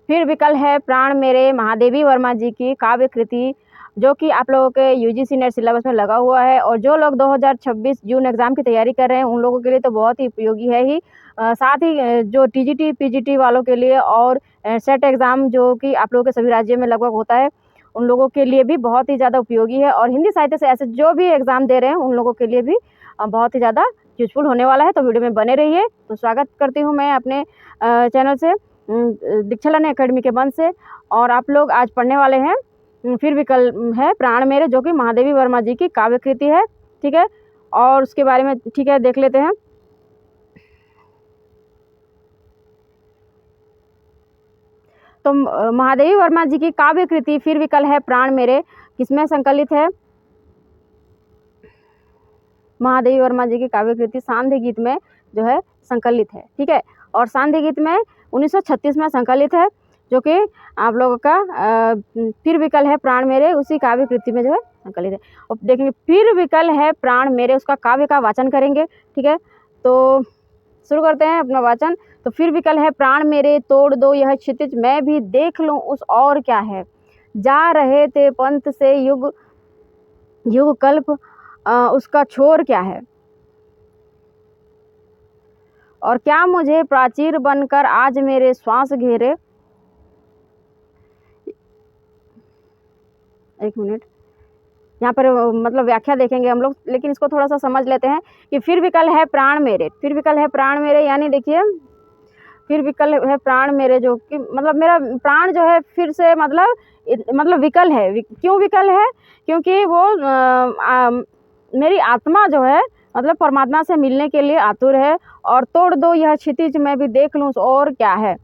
फिर विकल है प्राण मेरे महादेवी वर्मा जी की काव्य कृति, जो कि आप लोगों के यूजीसी नेट सिलेबस में लगा हुआ है। और जो लोग 2026 जून एग्ज़ाम की तैयारी कर रहे हैं उन लोगों के लिए तो बहुत ही उपयोगी है ही। साथ ही जो टीजीटी पीजीटी वालों के लिए और सेट एग्ज़ाम जो कि आप लोगों के सभी राज्यों में लगभग होता है, उन लोगों के लिए भी बहुत ही ज़्यादा उपयोगी है। और हिंदी साहित्य से ऐसे जो भी एग्ज़ाम दे रहे हैं उन लोगों के लिए भी बहुत ही ज़्यादा यूज़फुल होने वाला है। तो वीडियो में बने रहिए। तो स्वागत करती हूँ मैं अपने चैनल से दीक्षालन एकेडमी के मंच से। और आप लोग आज पढ़ने वाले हैं फिर विकल है प्राण मेरे, जो कि महादेवी वर्मा जी की काव्य कृति है। ठीक है, और उसके बारे में ठीक है देख लेते हैं। तो महादेवी वर्मा जी की काव्य कृति फिर विकल है प्राण मेरे किसमें संकलित है? महादेवी वर्मा जी की काव्य कृति सांध्य गीत में जो है संकलित है। ठीक है, और सांध्य गीत में 1936 में संकलित है, जो कि आप लोगों का फिर विकल है प्राण मेरे उसी काव्य कृति में जो है संकलित है। और देखेंगे फिर विकल है प्राण मेरे, उसका काव्य का वाचन करेंगे। ठीक है, तो शुरू करते हैं अपना वाचन। तो फिर विकल है प्राण मेरे तोड़ दो यह क्षितिज, मैं भी देख लूं उस और क्या है। जा रहे थे पंथ से युग युग कल्प, उसका छोर क्या है। और क्या मुझे प्राचीर बनकर आज मेरे श्वास घेरे। एक मिनट, यहाँ पर मतलब व्याख्या देखेंगे हम लोग, लेकिन इसको थोड़ा सा समझ लेते हैं कि फिर विकल है प्राण मेरे। फिर विकल है प्राण मेरे यानी देखिए फिर विकल है प्राण मेरे, जो कि मतलब मेरा प्राण जो है फिर से मतलब विकल है। क्यों विकल है? क्योंकि वो मेरी आत्मा जो है मतलब परमात्मा से मिलने के लिए आतुर है। और तोड़ दो यह क्षितिज, मैं भी देख लूँ और क्या है।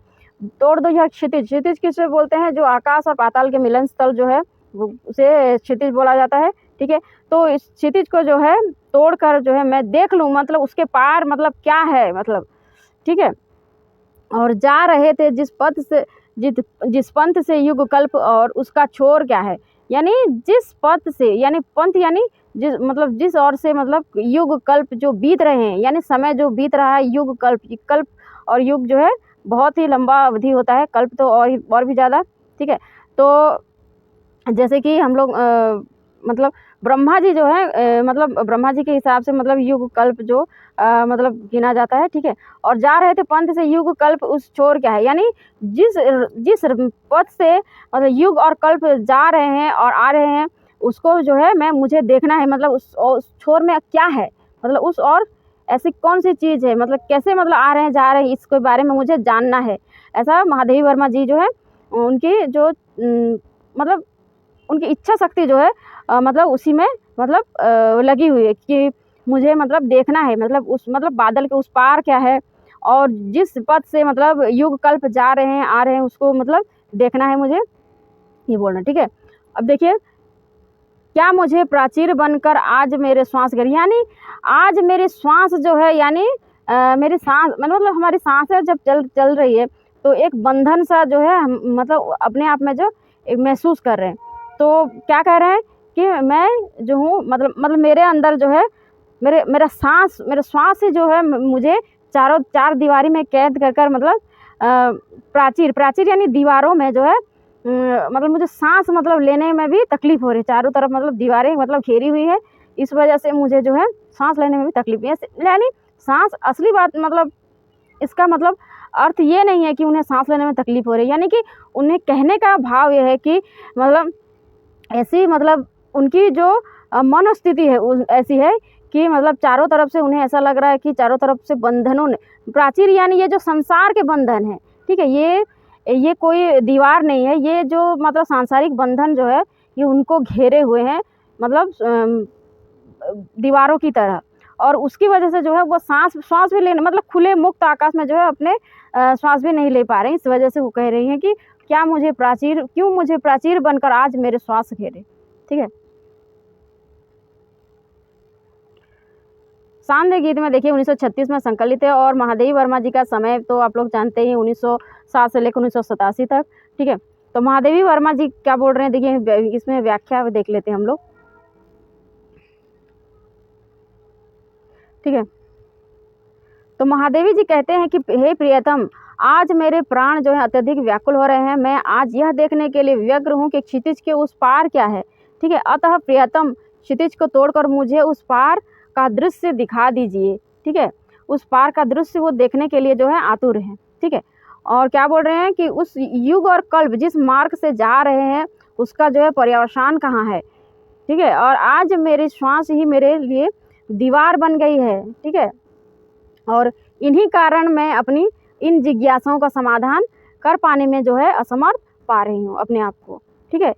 तोड़ दो यह क्षितिज, क्षितिज किसे बोलते हैं? जो आकाश और पाताल के मिलन स्थल जो है उसे क्षितिज बोला जाता है। ठीक है, तो इस क्षितिज को जो है तोड़कर जो है मैं देख लूँ, मतलब उसके पार मतलब क्या है मतलब। ठीक है, और जा रहे थे जिस पंथ से युग कल्प, और उसका छोर क्या है। यानी जिस पथ से, यानी पंथ यानी जिस ओर से मतलब युग कल्प जो बीत रहे हैं, यानी समय जो बीत रहा है, युग कल्प। कल्प और युग जो है बहुत ही लंबा अवधि होता है, कल्प तो और भी ज़्यादा। ठीक है, तो जैसे कि हम लोग मतलब ब्रह्मा जी जो है मतलब ब्रह्मा जी के हिसाब से मतलब युग कल्प जो मतलब गिना जाता है। ठीक है, और जा रहे थे पंथ से युग कल्प उस छोर क्या है। यानी जिस जिस पथ से मतलब युग और कल्प जा रहे हैं और आ रहे हैं, उसको जो है मुझे देखना है। मतलब उस छोर में क्या है, मतलब उस और ऐसी कौन सी चीज़ है, मतलब कैसे मतलब आ रहे हैं जा रहे हैं, इसके बारे में मुझे जानना है। ऐसा महादेवी वर्मा जी जो है उनकी जो मतलब उनकी इच्छा शक्ति जो है मतलब उसी में मतलब लगी हुई है कि मुझे मतलब देखना है, मतलब उस मतलब बादल के उस पार क्या है, और जिस पथ से मतलब युग कल्प जा रहे हैं आ रहे हैं उसको मतलब देखना है मुझे, ये बोलना। ठीक है, अब देखिए क्या मुझे प्राचीर बनकर आज मेरे श्वास घेरे, यानी आज मेरी श्वास जो है यानी मेरी सांस मतलब हमारी सांसें जब चल रही है तो एक बंधन सा जो है हम मतलब अपने आप में जो एक महसूस कर रहे हैं। तो क्या कह रहे हैं कि मैं जो हूँ मतलब मेरे अंदर जो है मेरा श्वास ही जो है मुझे चार दीवारी में कैद कर मतलब प्राचीर यानी दीवारों में जो है मतलब मुझे सांस मतलब लेने में भी तकलीफ हो रही है। चारों तरफ मतलब दीवारें मतलब घेरी हुई है, इस वजह से मुझे जो है सांस लेने में भी तकलीफ है। यानी सांस असली बात मतलब इसका मतलब अर्थ ये नहीं है कि उन्हें सांस लेने में तकलीफ हो रही है, यानी कि उन्हें कहने का भाव यह है कि मतलब ऐसी मतलब उनकी जो मनोस्थिति है ऐसी है कि मतलब चारों तरफ से उन्हें ऐसा लग रहा है कि चारों तरफ से बंधनों ने प्राचीर यानी ये जो संसार के बंधन है। ठीक है, ये कोई दीवार नहीं है, ये जो मतलब सांसारिक बंधन जो है ये उनको घेरे हुए हैं मतलब दीवारों की तरह। और उसकी वजह से जो है वो श्वास भी लेने मतलब खुले मुक्त आकाश में जो है अपने श्वास भी नहीं ले पा रहे हैं। इस वजह से वो कह रही हैं कि क्यों मुझे प्राचीर बनकर आज मेरे श्वास घेरे। ठीक है, सांध्य गीत में देखिए 1936 में संकलित है, और महादेवी वर्मा जी का समय तो आप लोग जानते ही 1907 से लेकर 1987 तक। ठीक है, तो महादेवी वर्मा जी क्या बोल रहे हैं देखिए, इसमें व्याख्या देख लेते हैं हम लोग। ठीक है, तो महादेवी जी कहते हैं कि हे प्रियतम, आज मेरे प्राण जो है अत्यधिक व्याकुल हो रहे हैं। मैं आज यह देखने के लिए व्यग्र हूँ कि क्षितिज के उस पार क्या है। ठीक है, अतः प्रियतम क्षितिज को तोड़कर मुझे उस पार का दृश्य दिखा दीजिए। ठीक है, उस पार का दृश्य वो देखने के लिए जो है आतुर हैं। ठीक है, और क्या बोल रहे हैं कि उस युग और कल्प जिस मार्ग से जा रहे हैं उसका जो है पर्यवसान कहाँ है। ठीक है, और आज मेरी श्वास ही मेरे लिए दीवार बन गई है। ठीक है, और इन्हीं कारण मैं अपनी इन जिज्ञासाओं का समाधान कर पाने में जो है असमर्थ पा रही हूँ अपने आप को। ठीक है,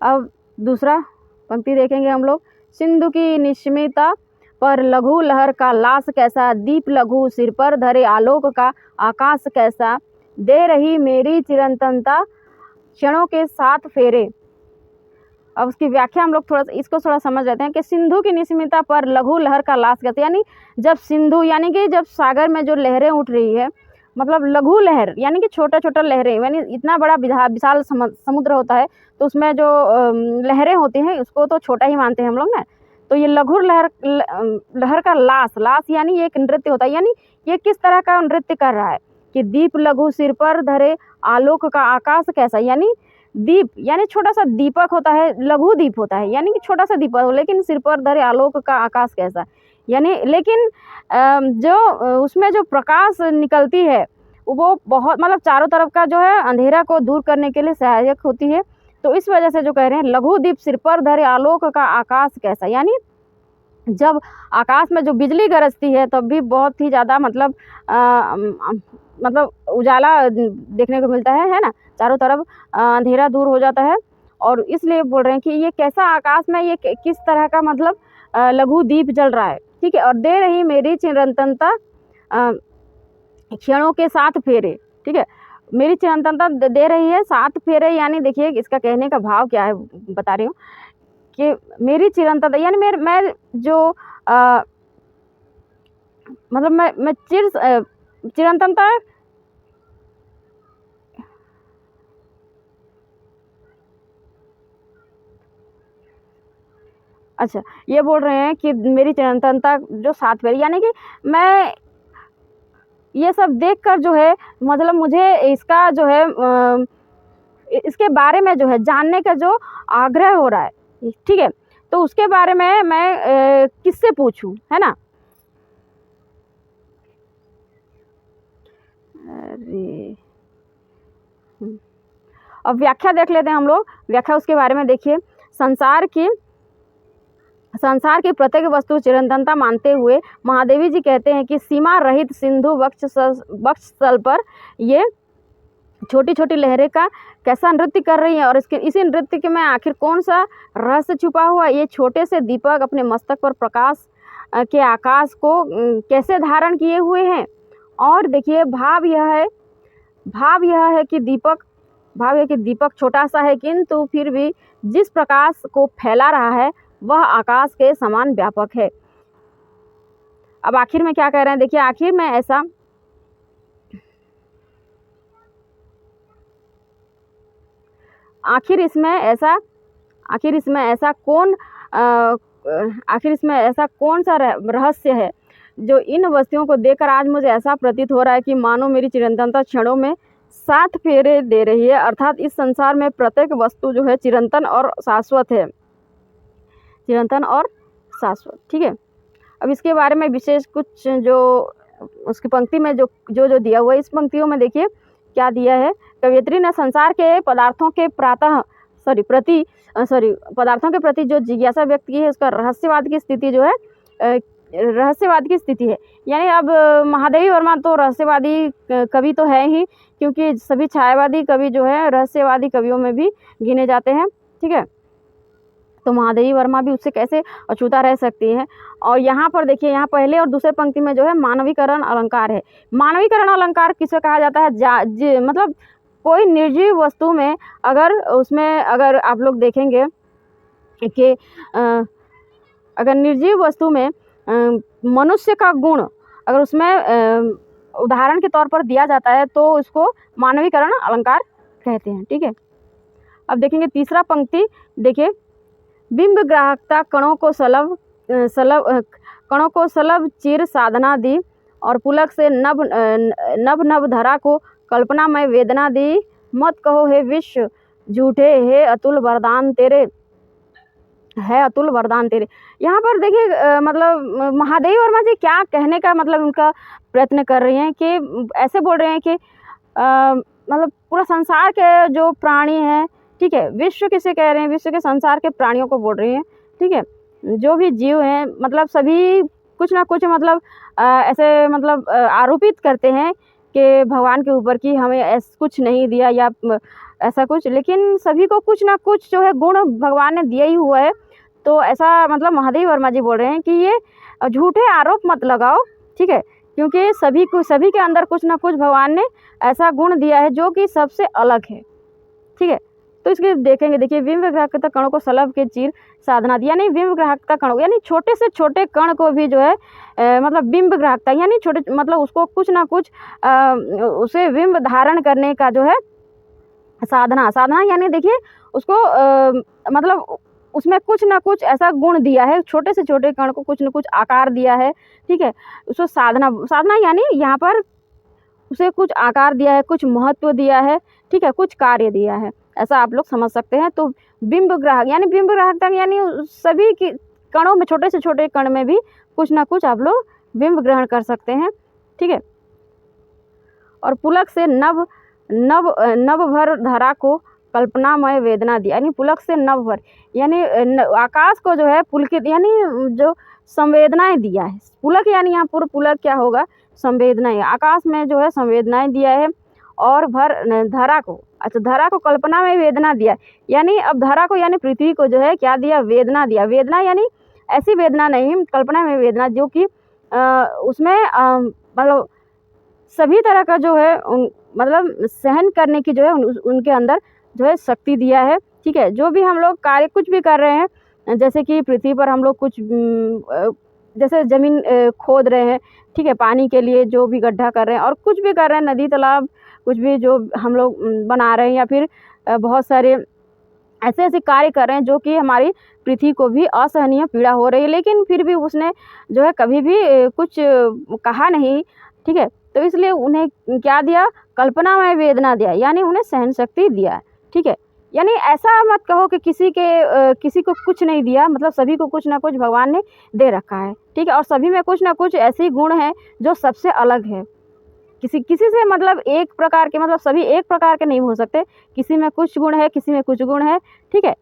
अब दूसरा पंक्ति देखेंगे हम लोग। सिंधु की निश्मिता पर लघु लहर का लाश कैसा, दीप लघु सिर पर धरे आलोक का आकाश कैसा, दे रही मेरी चिरंतनता क्षणों के साथ फेरे। अब उसकी व्याख्या हम लोग इसको थोड़ा समझ लेते हैं कि सिंधु की निश्मिता पर लघु लहर का लाश कैसा, यानी जब सिंधु यानी कि जब सागर में जो लहरें उठ रही है, मतलब लघु लहर यानी कि छोटा छोटा लहरें, यानी इतना बड़ा विशाल समुद्र होता है तो उसमें जो लहरें होती हैं उसको तो छोटा ही मानते हैं हम लोग ना। तो ये लघु लहर का लाश यानी एक नृत्य होता है, यानी ये किस तरह का नृत्य कर रहा है कि दीप लघु सिर पर धरे आलोक का आकाश कैसा, यानी दीप यानी छोटा सा दीपक होता है, लघु दीप होता है यानी कि छोटा सा दीपक, लेकिन सिर पर धरे आलोक का आकाश कैसा, यानी लेकिन जो उसमें जो प्रकाश निकलती है वो बहुत मतलब चारों तरफ का जो है अंधेरा को दूर करने के लिए सहायक होती है। तो इस वजह से जो कह रहे हैं लघु दीप सिर पर धरे आलोक का आकाश कैसा, यानी जब आकाश में जो बिजली गरजती है तब भी बहुत ही ज़्यादा मतलब उजाला देखने को मिलता है ना, चारों तरफ अंधेरा दूर हो जाता है। और इसलिए बोल रहे हैं कि ये कैसा आकाश में ये किस तरह का मतलब लघु दीप जल रहा है। ठीक है, और दे रही मेरी चिरंतनता क्षणों के साथ फेरे। ठीक है, मेरी चिरंतनता दे रही है 7 फेरे, यानी देखिए इसका कहने का भाव क्या है बता रही हूँ कि मेरी चिरंतनता यानी मैं जो मतलब मैं चिरंतनता अच्छा ये बोल रहे हैं कि मेरी चिरंतनता जो 7 फेरे, यानी कि मैं ये सब देखकर जो है मतलब मुझे इसका जो है इसके बारे में जो है जानने का जो आग्रह हो रहा है। ठीक है, तो उसके बारे में मैं किससे पूछूं, है ना। अरे अब व्याख्या देख लेते हैं हम लोग। व्याख्या उसके बारे में देखिए। संसार की प्रत्येक वस्तु चिरंतनता मानते हुए महादेवी जी कहते हैं कि सीमा रहित सिंधु वक्षस्थल पर ये छोटी छोटी लहरें का कैसा नृत्य कर रही हैं, और इसी नृत्य के में आखिर कौन सा रहस्य छुपा हुआ। ये छोटे से दीपक अपने मस्तक पर प्रकाश के आकाश को कैसे धारण किए हुए हैं। और देखिए भाव यह है कि दीपक छोटा सा है, किंतु फिर भी जिस प्रकाश को फैला रहा है वह आकाश के समान व्यापक है। अब आखिर में क्या कह रहे हैं, देखिए आखिर इसमें ऐसा कौन सा रहस्य है जो इन वस्तुओं को देखकर आज मुझे ऐसा प्रतीत हो रहा है कि मानो मेरी चिरंतनता क्षणों में 7 फेरे दे रही है। अर्थात इस संसार में प्रत्येक वस्तु जो है चिरंतन और शाश्वत है, चिरंतन और शाश्वत। ठीक है, अब इसके बारे में विशेष कुछ जो उसकी पंक्ति में जो दिया हुआ है, इस पंक्तियों में देखिए क्या दिया है। कवयित्री ने संसार के पदार्थों के प्रति जो जिज्ञासा व्यक्त की है उसका रहस्यवाद की स्थिति है। यानी अब महादेवी वर्मा तो रहस्यवादी कवि तो है ही, क्योंकि सभी छायावादी कवि जो है रहस्यवादी कवियों में भी गिने जाते हैं। ठीक है, तो महादेवी वर्मा भी उससे कैसे अछूता रह सकती है। और यहाँ पर देखिए, यहाँ पहले और दूसरे पंक्ति में जो है मानवीकरण अलंकार है। मानवीकरण अलंकार किसे कहा जाता है, मतलब कोई निर्जीव वस्तु में अगर आप लोग देखेंगे कि अगर निर्जीव वस्तु में मनुष्य का गुण अगर उसमें उदाहरण के तौर पर दिया जाता है तो उसको मानवीकरण अलंकार कहते हैं। ठीक है, अब देखेंगे तीसरा पंक्ति। देखिए, बिंब ग्राहकता कणों को सलभ चिर साधना दी और पुलक से नभ नभ धरा को कल्पना में वेदना दी। मत कहो हे विश्व झूठे, है अतुल वरदान तेरे, है अतुल वरदान तेरे। यहाँ पर देखिए मतलब महादेवी वर्मा जी क्या कहने का मतलब उनका प्रयत्न कर रही हैं कि ऐसे बोल रहे हैं कि मतलब पूरा संसार के जो प्राणी हैं, ठीक है, विश्व किसे कह रहे हैं, विश्व के संसार के प्राणियों को बोल रही हैं, ठीक है, जो भी जीव हैं मतलब सभी कुछ ना कुछ मतलब ऐसे मतलब आरोपित करते हैं कि भगवान के ऊपर कि हमें ऐसा कुछ नहीं दिया या ऐसा कुछ, लेकिन सभी को कुछ ना कुछ जो है गुण भगवान ने दिया ही हुआ है। तो ऐसा मतलब महादेवी वर्मा जी बोल रहे हैं कि ये झूठे आरोप मत लगाओ, ठीक है, क्योंकि सभी के अंदर कुछ ना कुछ भगवान ने ऐसा गुण दिया है जो कि सबसे अलग है, ठीक है। तो इसके देखेंगे, देखिए बिंब ग्राहकता कणों को सलभ के चीर साधना दी, यानी बिंब ग्राहकता कणों यानी छोटे से छोटे कण को भी जो है मतलब बिंब ग्राहकता यानी छोटे मतलब उसको कुछ ना कुछ उसे बिंब धारण करने का जो है साधना यानी देखिए उसको मतलब उसमें कुछ ना कुछ ऐसा गुण दिया है, छोटे से छोटे कण को कुछ ना कुछ आकार दिया है, ठीक है। उसको साधना यानी यहाँ पर उसे कुछ आकार दिया है, कुछ महत्व दिया है, ठीक है, कुछ कार्य दिया है, ऐसा आप लोग समझ सकते हैं। तो बिंब ग्राहकता यानी सभी की कणों में, छोटे से छोटे कण में भी कुछ ना कुछ आप लोग बिंब ग्रहण कर सकते हैं, ठीक है। और पुलक से नभ भर धरा को कल्पनामय वेदना दी, यानी पुलक से नभ भर यानी आकाश को जो है पुलकित यानी जो संवेदनाएं दिया है। पुलक यानी यहाँ पूर्व पुलक क्या होगा, संवेदनाएं, आकाश में जो है संवेदनाएं दिया है। और भर धरा को, अच्छा धरा को कल्पना में वेदना दिया, यानी अब धरा को यानी पृथ्वी को जो है क्या दिया, वेदना दिया। वेदना यानी ऐसी वेदना नहीं, कल्पना में वेदना जो कि उसमें मतलब सभी तरह का जो है मतलब सहन करने की जो है उनके अंदर जो है शक्ति दिया है, ठीक है। जो भी हम लोग कार्य कुछ भी कर रहे हैं, जैसे कि पृथ्वी पर हम लोग कुछ जैसे ज़मीन खोद रहे हैं, ठीक है, पानी के लिए जो भी गड्ढा कर रहे हैं और कुछ भी कर रहे हैं, नदी तालाब कुछ भी जो हम लोग बना रहे हैं, या फिर बहुत सारे ऐसे कार्य कर रहे हैं जो कि हमारी पृथ्वी को भी असहनीय पीड़ा हो रही है, लेकिन फिर भी उसने जो है कभी भी कुछ कहा नहीं, ठीक है। तो इसलिए उन्हें क्या दिया, कल्पना में वेदना दिया, यानी उन्हें सहन शक्ति दिया, ठीक है। यानी ऐसा मत कहो कि किसी को कुछ नहीं दिया, मतलब सभी को कुछ ना कुछ भगवान ने दे रखा है, ठीक है। और सभी में कुछ ना कुछ ऐसी गुण हैं जो सबसे अलग है। किसी से मतलब एक प्रकार के मतलब सभी एक प्रकार के नहीं हो सकते, किसी में कुछ गुण है, किसी में कुछ गुण है, ठीक है।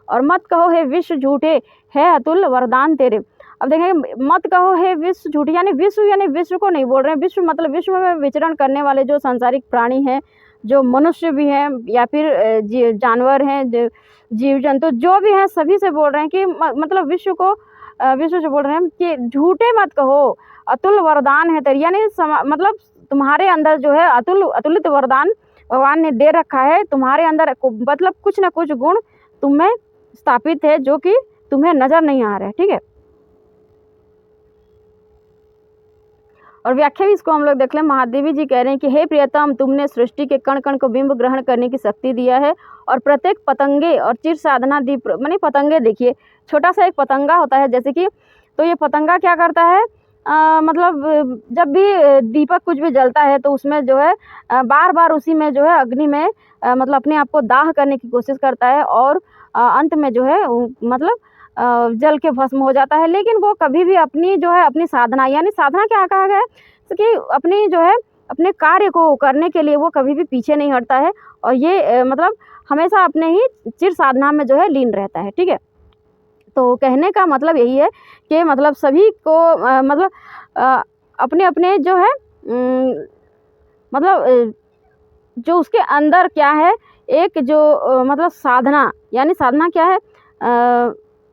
और मत कहो हे विश्व झूठे, है अतुल वरदान तेरे। अब देखेंगे, मत कहो हे विश्व झूठे यानी विश्व को नहीं बोल रहे हैं। विश्व मतलब विश्व में विचरण करने वाले जो सांसारिक प्राणी हैं, जो मनुष्य भी हैं या फिर जानवर हैं, जीव जंतु जो भी हैं, सभी से बोल रहे हैं कि मतलब विश्व से बोल रहे हैं कि झूठे मत कहो, अतुल वरदान है तेरी, यानी मतलब तुम्हारे अंदर जो है अतुलित वरदान भगवान ने दे रखा है। तुम्हारे अंदर मतलब कुछ ना कुछ गुण तुम में स्थापित है जो कि तुम्हें नजर नहीं आ रहा है, ठीक है। और व्याख्या भी इसको हम लोग देख लें। महादेवी जी कह रहे हैं कि हे प्रियतम, तुमने सृष्टि के कण कण को बिंब ग्रहण करने की शक्ति दिया है और प्रत्येक पतंगे और चिर साधना दी। माने पतंगे देखिए, छोटा सा एक पतंगा होता है जैसे कि, तो ये पतंगा क्या करता है, मतलब जब भी दीपक कुछ भी जलता है तो उसमें जो है बार बार उसी में जो है अग्नि में मतलब अपने आप को दाह करने की कोशिश करता है और अंत में जो है मतलब जल के भस्म हो जाता है। लेकिन वो कभी भी अपनी जो है अपनी साधना, यानी साधना क्या कहा गया है कि अपनी जो है अपने कार्य को करने के लिए वो कभी भी पीछे नहीं हटता है और ये मतलब हमेशा अपने ही चिर साधना में जो है लीन रहता है, ठीक है। तो कहने का मतलब यही है कि मतलब सभी को मतलब अपने अपने जो है मतलब जो उसके अंदर क्या है, एक जो मतलब साधना, यानी साधना क्या है,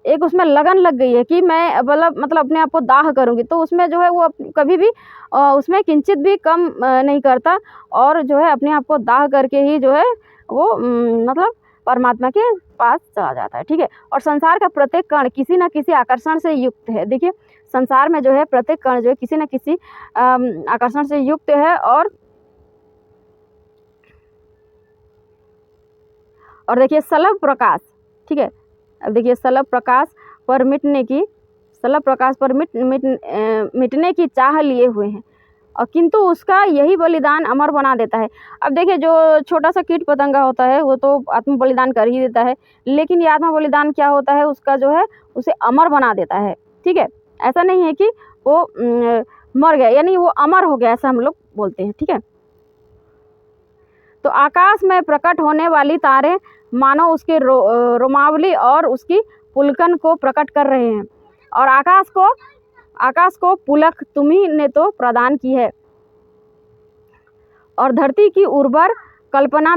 एक उसमें लगन लग गई है कि मैं मतलब अपने आप को दाह करूँगी, तो उसमें जो है वो कभी भी उसमें किंचित भी कम नहीं करता और जो है अपने आप को दाह करके ही जो है वो मतलब परमात्मा के पास चला जाता है, ठीक है। और संसार का प्रत्येक कण किसी न किसी आकर्षण से युक्त है। देखिए संसार में जो है प्रत्येक कण जो है किसी न किसी आकर्षण से युक्त है और देखिए सलभ प्रकाश, ठीक है। अब देखिए सलभ प्रकाश पर मिटने की सलभ प्रकाश पर मिटने की चाह लिए हुए हैं, और किंतु उसका यही बलिदान अमर बना देता है। अब देखिए, जो छोटा सा कीट पतंगा होता है वो तो आत्म बलिदान कर ही देता है, लेकिन ये आत्म बलिदान क्या होता है, उसका जो है उसे अमर बना देता है। ठीक है, ऐसा नहीं है कि वो मर गया, यानी वो अमर हो गया, ऐसा हम लोग बोलते हैं। ठीक है, तो आकाश में प्रकट होने वाली तारे मानो उसके रोमावली और उसकी पुलकन को प्रकट कर रहे हैं, और आकाश को पुलक तुम्ही ने तो प्रदान की है, और धरती की उर्वर कल्पना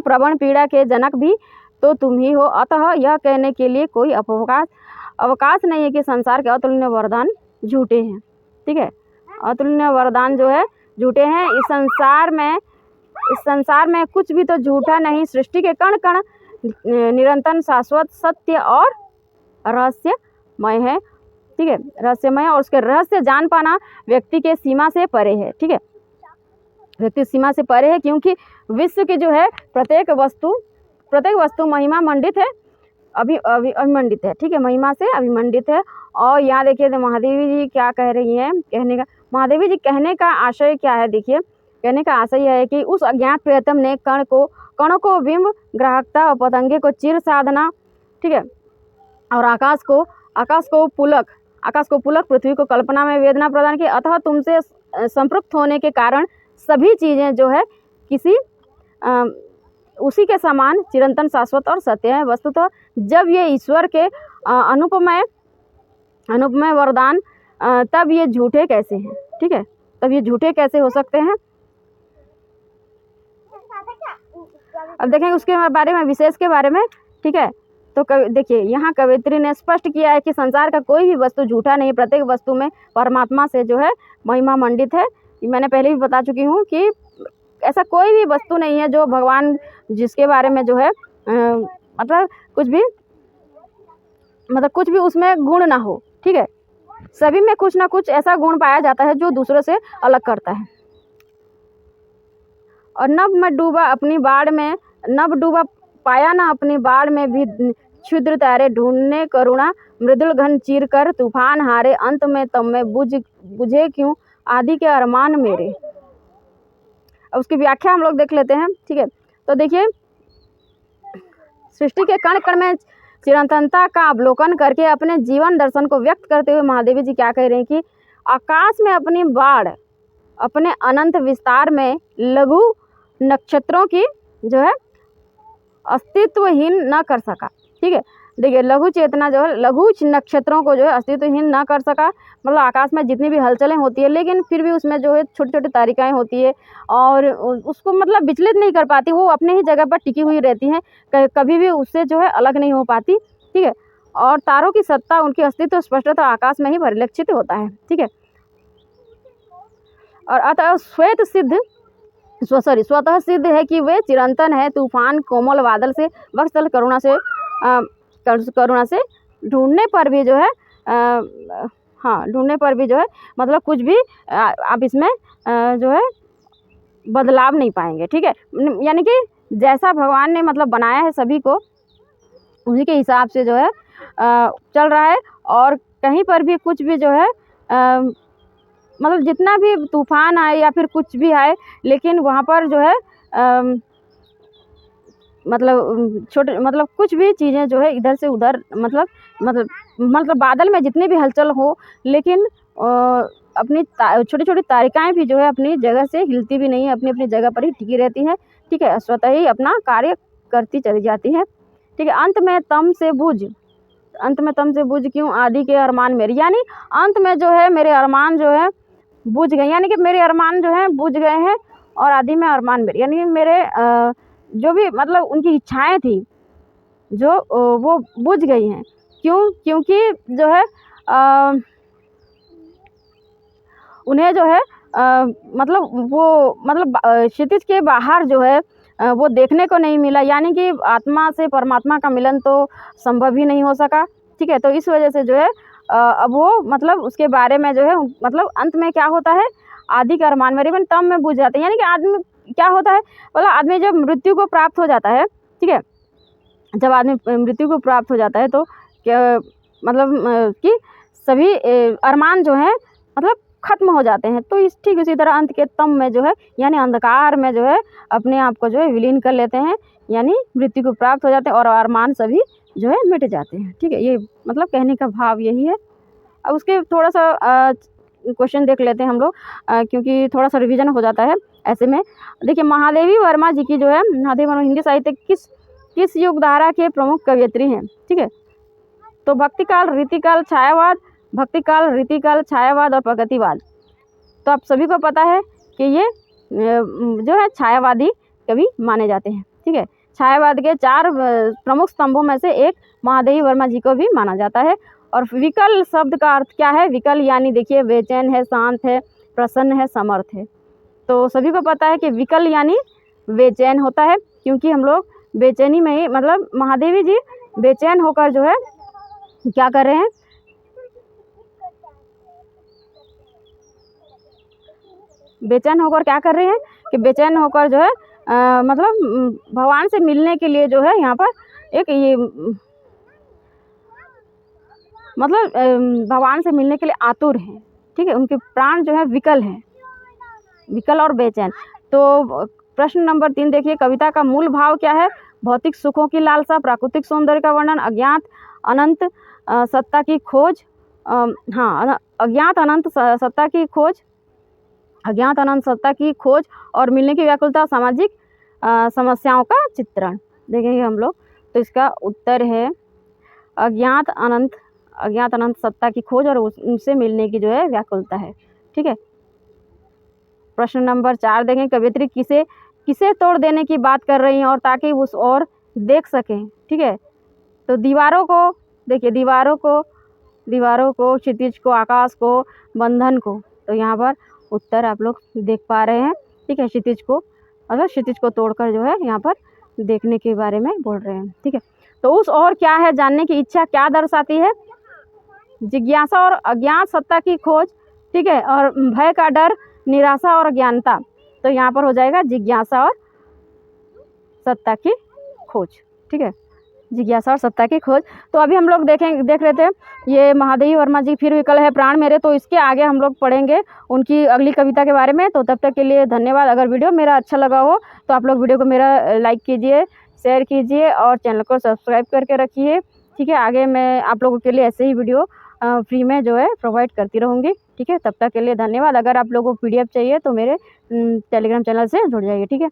प्रवण पीड़ा के जनक भी तो तुम ही हो। अतः यह कहने के लिए कोई अवकाश नहीं है कि संसार के अतुलनीय वरदान झूठे हैं। ठीक है, अतुलनीय वरदान जो है झूठे हैं। इस संसार में कुछ भी तो झूठा नहीं। सृष्टि के कण कण निरंतर शाश्वत सत्य और रहस्यमय है। ठीक है, रहस्यमय, और उसके रहस्य जान पाना व्यक्ति के सीमा से परे है। ठीक है, व्यक्ति सीमा से परे है, क्योंकि विश्व की जो है प्रत्येक वस्तु महिमा मंडित है, अभिमंडित है। ठीक है, महिमा से अभिमंडित है। और यहाँ देखिए महादेवी जी क्या कह रही हैं, महादेवी जी कहने का आशय क्या है। देखिए, कहने का आशय यह है कि उस अज्ञात प्रियतम ने कणों को बिंब ग्राहकता और पतंगे को चिर साधना, ठीक है, और आकाश को पुलक पृथ्वी को कल्पना में वेदना प्रदान की। अतः तुमसे संपृक्त होने के कारण सभी चीज़ें जो है किसी उसी के समान चिरंतन शाश्वत और सत्य है। वस्तुतः जब ये ईश्वर के अनुपमय वरदान, तब ये झूठे कैसे हैं। ठीक है, तब ये झूठे कैसे हो सकते हैं। अब देखेंगे उसके बारे में, विशेष के बारे में। ठीक है, तो देखिए यहाँ कवयित्री ने स्पष्ट किया है कि संसार का कोई भी वस्तु झूठा नहीं, प्रत्येक वस्तु में परमात्मा से जो है महिमा मंडित है। मैंने पहले भी बता चुकी हूँ कि ऐसा कोई भी वस्तु नहीं है जो भगवान जिसके बारे में जो है मतलब कुछ भी उसमें गुण ना हो। ठीक है, सभी में कुछ ना कुछ ऐसा गुण पाया जाता है जो दूसरों से अलग करता है। और नभ डूबा पाया ना अपनी बाढ़ में भी क्षुद्र तारे ढूंढने करुणा मृदुल घन चीर कर तूफान हारे अंत में तब में बुझे क्यों आदि के अरमान मेरे। अब उसकी व्याख्या हम लोग देख लेते हैं। ठीक है, तो देखिए सृष्टि के कण कण में चिरंतनता का अवलोकन करके अपने जीवन दर्शन को व्यक्त करते हुए महादेवी जी क्या कह रहे हैं कि आकाश में अपनी बाढ़ अपने अनंत विस्तार में लघु नक्षत्रों की जो है अस्तित्वहीन न कर सका। ठीक है, देखिए लघु चेतना जो है लघु नक्षत्रों को जो है अस्तित्वहीन न कर सका, मतलब आकाश में जितनी भी हलचलें होती है लेकिन फिर भी उसमें जो है छोटी छोटी तारिकाएं होती है और उसको मतलब विचलित नहीं कर पाती, वो अपने ही जगह पर टिकी हुई रहती हैं, कभी भी उससे जो है अलग नहीं हो पाती। ठीक है, और तारों की सत्ता उनकी अस्तित्व स्पष्टता आकाश में ही परिलक्षित होता है। ठीक है, और अतः स्वतः सिद्ध है कि वे चिरंतन है। तूफान कोमल बादल से वत्सल करुणा से ढूंढने पर भी जो है ढूंढने पर भी जो है मतलब कुछ भी आप इसमें जो है बदलाव नहीं पाएंगे। ठीक है, यानी कि जैसा भगवान ने मतलब बनाया है सभी को उसी के हिसाब से जो है चल रहा है, और कहीं पर भी कुछ भी जो है मतलब जितना भी तूफान आए या फिर कुछ भी आए, लेकिन वहाँ पर जो है मतलब कुछ भी चीज़ें जो है इधर से उधर मतलब बादल में जितनी भी हलचल हो, लेकिन अपनी छोटी छोटी तारिकाएं भी जो है अपनी जगह से हिलती भी नहीं है, अपनी अपनी जगह पर ही टिकी रहती हैं। ठीक है, स्वतः ही अपना कार्य करती चली जाती है। ठीक है, अंत में तम से बुझ क्यों आदि के अरमान मेरे, यानी अंत में जो है मेरे अरमान जो है बुझ गए, यानी कि मेरे अरमान जो है बुझ गए हैं, और आदि में अरमान मेरे, यानी मेरे जो भी मतलब उनकी इच्छाएं थी जो वो बुझ गई हैं। क्योंकि जो है उन्हें जो है मतलब क्षितिज के बाहर जो है वो देखने को नहीं मिला, यानी कि आत्मा से परमात्मा का मिलन तो संभव ही नहीं हो सका। ठीक है, तो इस वजह से जो है अब वो मतलब उसके बारे में जो है मतलब अंत में क्या होता है, आदि का अरमान मेरे में तम में बुझ जाते हैं, यानी कि आदमी क्या होता है मतलब आदमी जब मृत्यु को प्राप्त हो जाता है, ठीक है, जब आदमी मृत्यु को प्राप्त हो जाता है तो क्या मतलब कि सभी अरमान जो हैं मतलब खत्म हो जाते हैं। तो इस ठीक इसी तरह अंत के तम में जो है यानी अंधकार में जो है अपने आप को जो है विलीन कर लेते हैं, यानी मृत्यु को प्राप्त हो जाते हैं और अरमान सभी जो है मिट जाते हैं। ठीक है, ये मतलब कहने का भाव यही है। अब उसके थोड़ा सा क्वेश्चन देख लेते हैं हम लोग, क्योंकि थोड़ा सा रिवीजन हो जाता है ऐसे में। देखिए, महादेवी वर्मा जी की जो है, महादेवी वर्मा हिंदी साहित्य किस युग धारा के प्रमुख कवयित्री हैं। ठीक है, तो भक्तिकाल, रीतिकाल, छायावाद, भक्तिकाल, रीतिकाल, छायावाद और प्रगतिवाद। तो आप सभी को पता है कि ये जो है छायावादी कवि माने जाते हैं। ठीक है, छायावाद के 4 प्रमुख स्तंभों में से एक महादेवी वर्मा जी को भी माना जाता है। और विकल शब्द का अर्थ क्या है? विकल यानी देखिए बेचैन है, शांत है, प्रसन्न है, समर्थ है। तो सभी को पता है कि विकल यानी बेचैन होता है, क्योंकि हम लोग बेचैनी में ही मतलब महादेवी जी बेचैन होकर जो है क्या कर रहे हैं, बेचैन होकर क्या कर रहे हैं कि बेचैन होकर जो है मतलब भगवान से मिलने के लिए जो है यहाँ पर एक ये मतलब भगवान से मिलने के लिए आतुर हैं। ठीक है, उनके प्राण जो है विकल हैं, विकल और बेचैन। तो प्रश्न नंबर 3 देखिए, कविता का मूल भाव क्या है? भौतिक सुखों की लालसा, प्राकृतिक सौंदर्य का वर्णन, अज्ञात अनंत सत्ता की खोज, अज्ञात अनंत सत्ता की खोज, अज्ञात अनंत सत्ता की खोज और मिलने की व्याकुलता, सामाजिक समस्याओं का चित्रण। देखेंगे हम लोग, तो इसका उत्तर है अज्ञात अनंत सत्ता की खोज और उनसे मिलने की जो है व्याकुलता है। ठीक है, प्रश्न नंबर 4 देखें, कवयित्री किसे तोड़ देने की बात कर रही हैं और ताकि उस और देख सकें। ठीक है, तो दीवारों को देखिए, दीवारों को, क्षितिज को, आकाश को, बंधन को। तो यहाँ पर उत्तर आप लोग देख पा रहे हैं। ठीक है, क्षितिज को तोड़कर जो है यहाँ पर देखने के बारे में बोल रहे हैं। ठीक है, तो उस और क्या है जानने की इच्छा क्या दर्शाती है? जिज्ञासा और अज्ञात सत्ता की खोज। ठीक है, और भय का डर, निराशा और अज्ञानता। तो यहाँ पर हो जाएगा जिज्ञासा और सत्ता की खोज। ठीक है, जिज्ञासा और सत्ता की खोज। तो अभी हम लोग देख रहे थे ये महादेवी वर्मा जी फिर विकल है प्राण मेरे। तो इसके आगे हम लोग पढ़ेंगे उनकी अगली कविता के बारे में। तो तब तक के लिए धन्यवाद। अगर वीडियो मेरा अच्छा लगा हो तो आप लोग वीडियो को मेरा लाइक कीजिए, शेयर कीजिए और चैनल को सब्सक्राइब करके रखिए। ठीक है, आगे मैं आप लोगों के लिए ऐसे ही वीडियो फ्री में जो है प्रोवाइड करती रहूँगी। ठीक है, तब तक के लिए धन्यवाद। अगर आप लोगों को PDF चाहिए तो मेरे टेलीग्राम चैनल से जुड़ जाइए। ठीक है।